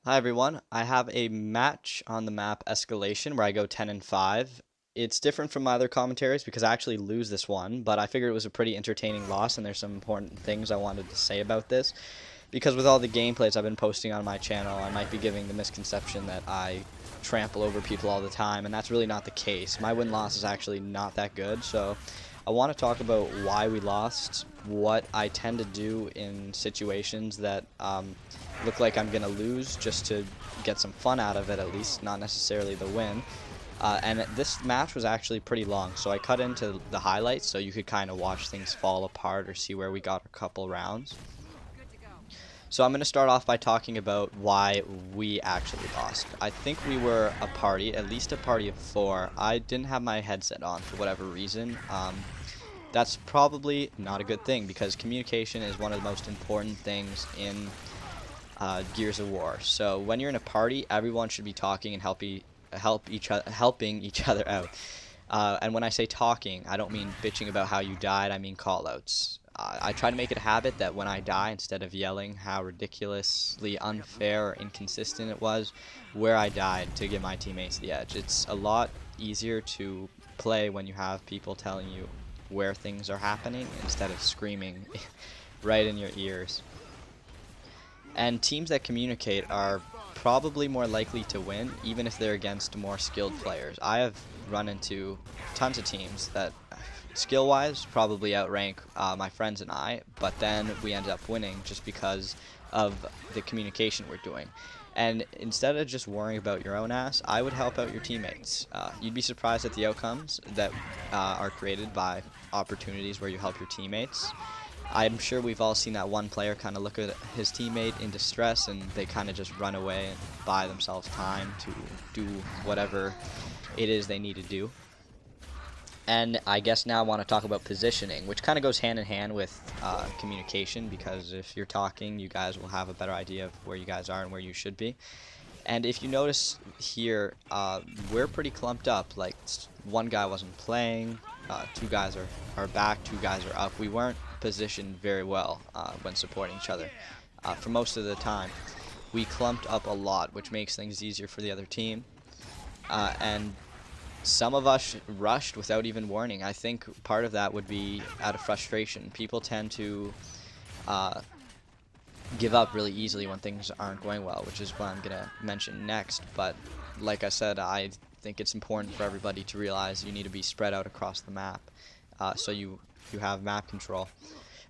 Hi everyone, I have a match on the map Escalation where I go 10 and 5. It's different from my other commentaries because I actually lose this one, but I figured it was a pretty entertaining loss and there's some important things I wanted to say about this. Because with all the gameplays I've been posting on my channel, I might be giving the misconception that I trample over people all the time, and that's really not the case. My win-loss is actually not that good, so I want to talk about why we lost, what I tend to do in situations that look like I'm going to lose just to get some fun out of it at least, not necessarily the win. And this match was actually pretty long, so I cut into the highlights so you could kind of watch things fall apart or see where we got a couple rounds. So I'm going to start off by talking about why we actually lost. I think we were a party, at least a party of 4. I didn't have my headset on for whatever reason. That's probably not a good thing because communication is one of the most important things in Gears of War. So when you're in a party, everyone should be talking and helping each other out. And when I say talking, I don't mean bitching about how you died, I mean callouts. I try to make it a habit that when I die, instead of yelling how ridiculously unfair or inconsistent it was, where I died to give my teammates the edge. It's a lot easier to play when you have people telling you where things are happening instead of screaming right in your ears. And teams that communicate are probably more likely to win, even if they're against more skilled players. I have run into tons of teams that, skill-wise, probably outrank my friends and I, but then we end up winning just because of the communication we're doing. And instead of just worrying about your own ass, I would help out your teammates. You'd be surprised at the outcomes that are created by opportunities where you help your teammates. I'm sure we've all seen that one player kind of look at his teammate in distress and they kind of just run away and buy themselves time to do whatever it is they need to do. And I guess now I want to talk about positioning, which kind of goes hand in hand with communication, because if you're talking, you guys will have a better idea of where you guys are and where you should be. And if you notice here, we're pretty clumped up. Like, one guy wasn't playing, 2 guys are back, 2 guys are up. We weren't positioned very well when supporting each other for most of the time. We clumped up a lot, which makes things easier for the other team. And some of us rushed without even warning. I think part of that would be out of frustration. People tend to give up really easily when things aren't going well, which is what I'm going to mention next. But like I said, I think it's important for everybody to realize you need to be spread out across the map so you have map control.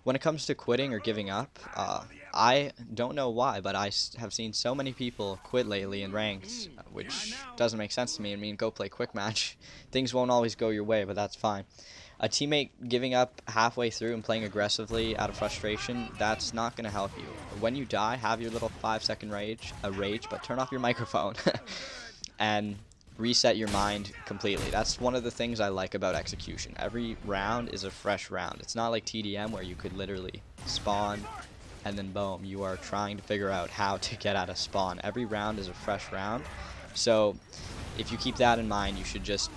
When it comes to quitting or giving up, I don't know why, but I have seen so many people quit lately in ranks, which doesn't make sense to me. I mean, go play quick match. Things won't always go your way, but that's fine. A teammate giving up halfway through and playing aggressively out of frustration, that's not going to help you. When you die, have your little 5-second rage, but turn off your microphone and reset your mind completely. That's one of the things I like about Execution. Every round is a fresh round. It's not like TDM where you could literally spawn and then boom, you are trying to figure out how to get out of spawn. Every round is a fresh round. So if you keep that in mind, you should just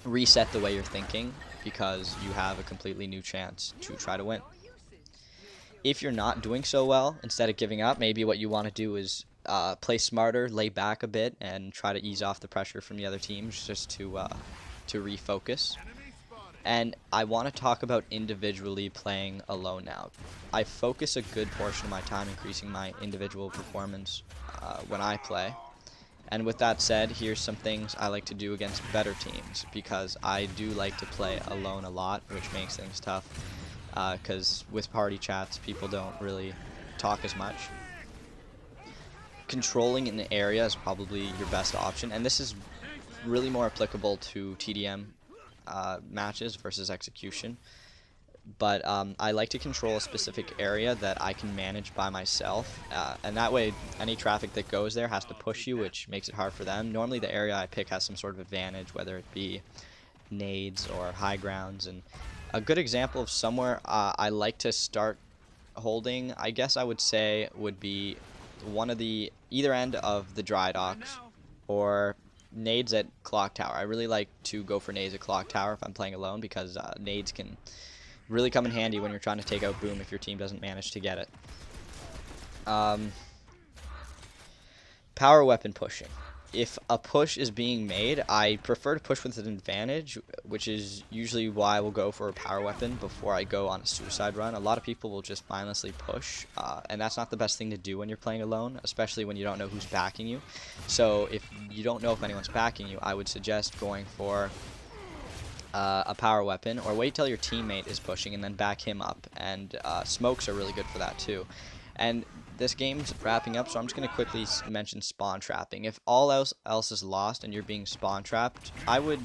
reset the way you're thinking, because you have a completely new chance to try to win. If you're not doing so well, instead of giving up, maybe what you want to do is play smarter, lay back a bit, and try to ease off the pressure from the other teams just to refocus. And I want to talk about individually playing alone now. I focus a good portion of my time increasing my individual performance when I play. And with that said, here's some things I like to do against better teams, because I do like to play alone a lot, which makes things tough, because with party chats, people don't really talk as much. Controlling an area is probably your best option, and this is really more applicable to TDM matches versus Execution. But I like to control a specific area that I can manage by myself, and that way any traffic that goes there has to push you, which makes it hard for them. Normally the area I pick has some sort of advantage, whether it be nades or high grounds. And a good example of somewhere I like to start holding, I guess I would say, would be one of the either end of the dry docks or nades at clock tower. I really like to go for nades at clock tower if I'm playing alone, because nades can really come in handy when you're trying to take out boom if your team doesn't manage to get it. Power weapon pushing. If a push is being made, I prefer to push with an advantage, which is usually why I will go for a power weapon before I go on a suicide run. A lot of people will just mindlessly push, and that's not the best thing to do when you're playing alone, especially when you don't know who's backing you. So if you don't know if anyone's backing you, I would suggest going for a power weapon, or wait till your teammate is pushing and then back him up. And smokes are really good for that too. And this game's wrapping up, so I'm just going to quickly mention spawn trapping. If all else is lost and you're being spawn trapped, I would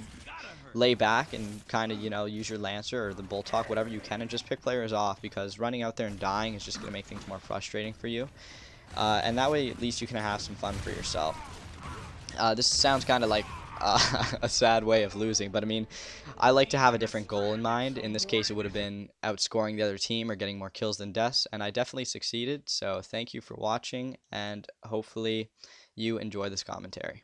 lay back and kind of, use your Lancer or the Bull Talk, whatever you can, and just pick players off, because running out there and dying is just going to make things more frustrating for you. And that way, at least you can have some fun for yourself. This sounds kind of like a sad way of losing, but I mean, I like to have a different goal in mind. In this case, it would have been outscoring the other team or getting more kills than deaths, and I definitely succeeded. So thank you for watching, and hopefully you enjoy this commentary.